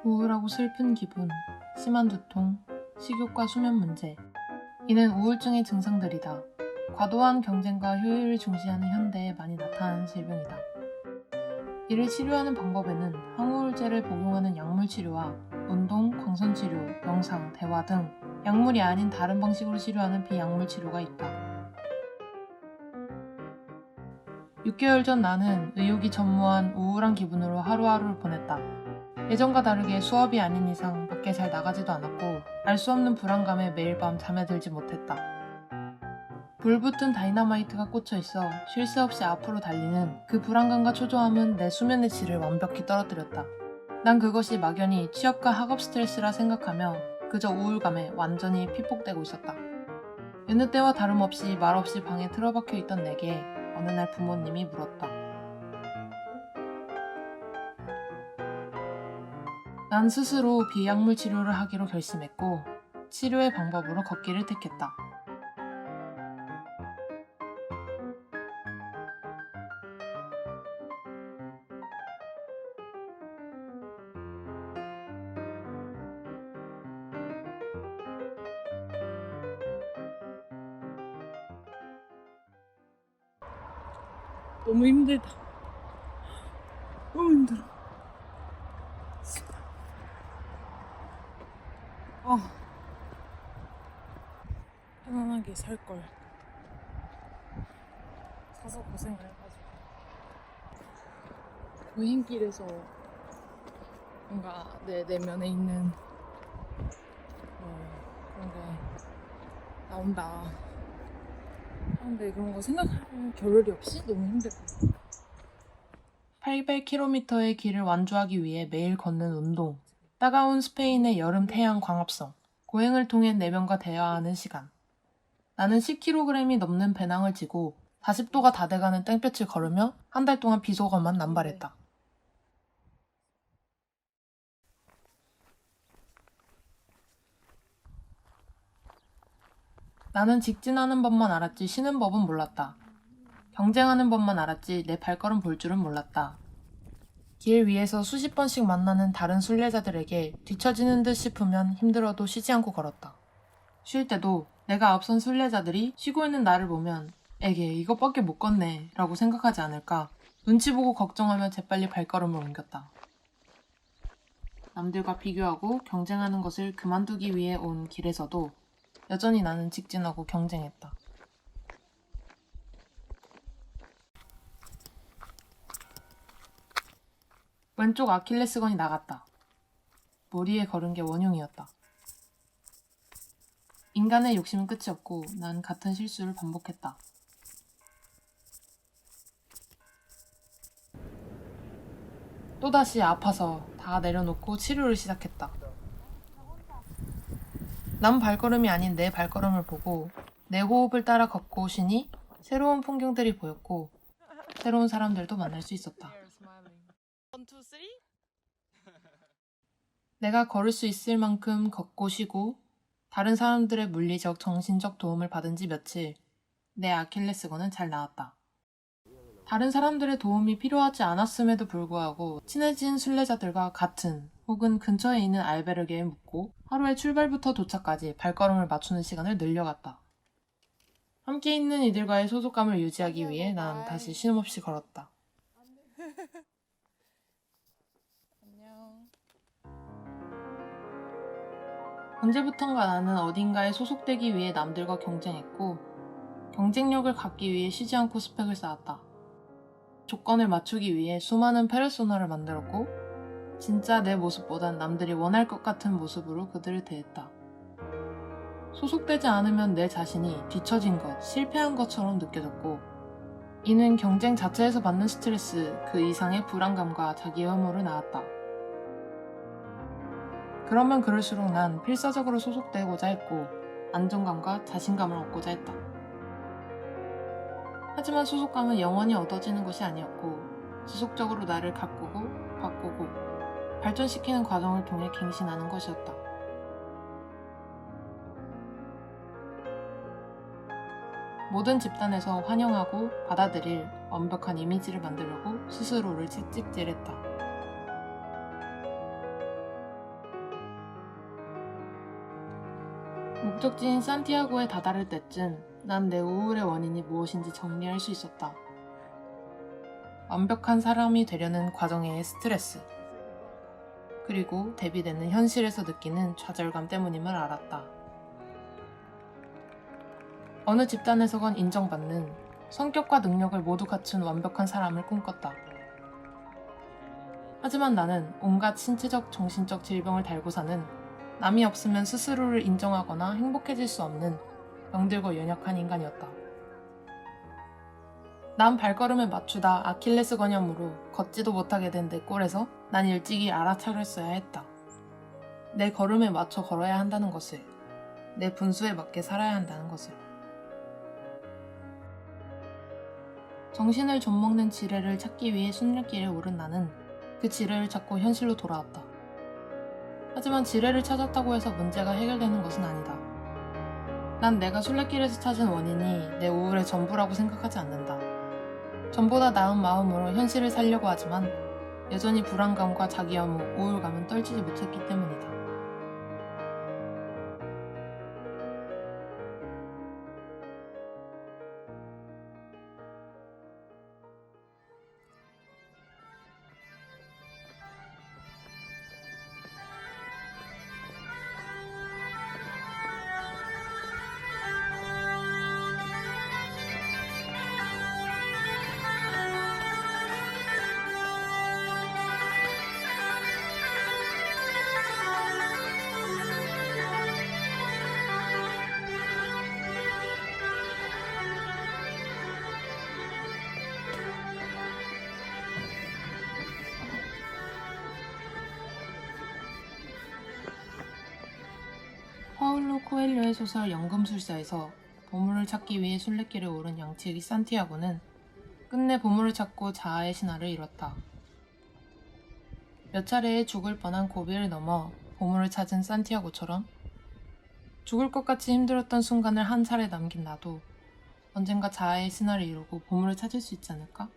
우울하고 슬픈 기분, 심한 두통, 식욕과 수면 문제. 이는 우울증의 증상들이다. 과도한 경쟁과 효율을 중시하는 현대에 많이 나타나는 질병이다. 이를 치료하는 방법에는 항우울제를 복용하는 약물 치료와 운동, 광선 치료, 명상, 대화 등 약물이 아닌 다른 방식으로 치료하는 비약물 치료가 있다. 6개월 전 나는 의욕이 전무한 우울한 기분으로 하루하루를 보냈다. 예전과 다르게 수업이 아닌 이상 밖에 잘 나가지도 않았고 알 수 없는 불안감에 매일 밤 잠에 들지 못했다. 불붙은 다이너마이트가 꽂혀 있어 쉴 새 없이 앞으로 달리는 그 불안감과 초조함은 내 수면의 질을 완벽히 떨어뜨렸다. 난 그것이 막연히 취업과 학업 스트레스라 생각하며 그저 우울감에 완전히 피폭되고 있었다. 여느 때와 다름없이 말없이 방에 틀어박혀 있던 내게 어느 날 부모님이 물었다. 난 스스로 비약물 치료를 하기로 결심했고 치료의 방법으로 걷기를 택했다. 너무 힘들다. 너무 힘들어. 편안하게 살걸. 사서 고생을 해가지고. 여행길에서 뭔가 내 내면에 있는 그런 게 나온다. 근데 그런 거 생각할 겨를이 없이 너무 힘들어. 800km의 길을 완주하기 위해 매일 걷는 운동, 따가운 스페인의 여름 태양 광합성, 고행을 통해 내면과 대화하는 시간. 나는 10kg이 넘는 배낭을 지고 40도가 다 돼가는 땡볕을 걸으며 한 달 동안 비속어만 남발했다. 나는 직진하는 법만 알았지 쉬는 법은 몰랐다. 경쟁하는 법만 알았지 내 발걸음 볼 줄은 몰랐다. 길 위에서 수십 번씩 만나는 다른 순례자들에게 뒤처지는 듯 싶으면 힘들어도 쉬지 않고 걸었다. 쉴 때도 내가 앞선 순례자들이 쉬고 있는 나를 보면 에게 이것밖에 못 걷네 라고 생각하지 않을까 눈치 보고 걱정하며 재빨리 발걸음을 옮겼다. 남들과 비교하고 경쟁하는 것을 그만두기 위해 온 길에서도 여전히 나는 직진하고 경쟁했다. 왼쪽 아킬레스건이 나갔다. 머리에 걸은 게 원흉이었다. 인간의 욕심은 끝이 없고 난 같은 실수를 반복했다. 또다시 아파서 다 내려놓고 치료를 시작했다. 남 발걸음이 아닌 내 발걸음을 보고 내 호흡을 따라 걷고 쉬니 새로운 풍경들이 보였고 새로운 사람들도 만날 수 있었다. 내가 걸을 수 있을 만큼 걷고 쉬고 다른 사람들의 물리적, 정신적 도움을 받은 지 며칠 내 아킬레스건은 잘 나았다. 다른 사람들의 도움이 필요하지 않았음에도 불구하고 친해진 순례자들과 같은 혹은 근처에 있는 알베르게에 묵고 하루의 출발부터 도착까지 발걸음을 맞추는 시간을 늘려갔다. 함께 있는 이들과의 소속감을 유지하기 위해 난 다시 쉼없이 걸었다. 안녕. 언제부턴가 나는 어딘가에 소속되기 위해 남들과 경쟁했고 경쟁력을 갖기 위해 쉬지 않고 스펙을 쌓았다. 조건을 맞추기 위해 수많은 페르소나를 만들었고 진짜 내 모습보단 남들이 원할 것 같은 모습으로 그들을 대했다. 소속되지 않으면 내 자신이 뒤처진 것, 실패한 것처럼 느껴졌고 이는 경쟁 자체에서 받는 스트레스 그 이상의 불안감과 자기 혐오를 낳았다. 그러면 그럴수록 난 필사적으로 소속되고자 했고 안정감과 자신감을 얻고자 했다. 하지만 소속감은 영원히 얻어지는 것이 아니었고 지속적으로 나를 가꾸고 바꾸고 발전시키는 과정을 통해 갱신하는 것이었다. 모든 집단에서 환영하고 받아들일 완벽한 이미지를 만들려고 스스로를 채찍질했다. 목적지인 산티아고에 다다를 때쯤 난 내 우울의 원인이 무엇인지 정리할 수 있었다. 완벽한 사람이 되려는 과정의 스트레스, 그리고 대비되는 현실에서 느끼는 좌절감 때문임을 알았다. 어느 집단에서건 인정받는 성격과 능력을 모두 갖춘 완벽한 사람을 꿈꿨다. 하지만 나는 온갖 신체적, 정신적 질병을 달고 사는 남이 없으면 스스로를 인정하거나 행복해질 수 없는 병들고 연약한 인간이었다. 난 발걸음을 맞추다 아킬레스 건염으로 걷지도 못하게 된 내 꼴에서 난 일찍이 알아차렸어야 했다. 내 걸음에 맞춰 걸어야 한다는 것을, 내 분수에 맞게 살아야 한다는 것을. 정신을 좀먹는 지뢰를 찾기 위해 순례길에 오른 나는 그 지뢰를 찾고 현실로 돌아왔다. 하지만 지뢰를 찾았다고 해서 문제가 해결되는 것은 아니다. 난 내가 순례길에서 찾은 원인이 내 우울의 전부라고 생각하지 않는다. 전보다 나은 마음으로 현실을 살려고 하지만 여전히 불안감과 자기혐오, 우울감은 떨치지 못했기 때문이다. 파울로 코엘료의 소설 연금술사에서 보물을 찾기 위해 순례길에 오른 양치기 산티아고는 끝내 보물을 찾고 자아의 신화를 이뤘다. 몇 차례의 죽을 뻔한 고비를 넘어 보물을 찾은 산티아고처럼 죽을 것 같이 힘들었던 순간을 한 살에 남긴 나도 언젠가 자아의 신화를 이루고 보물을 찾을 수 있지 않을까?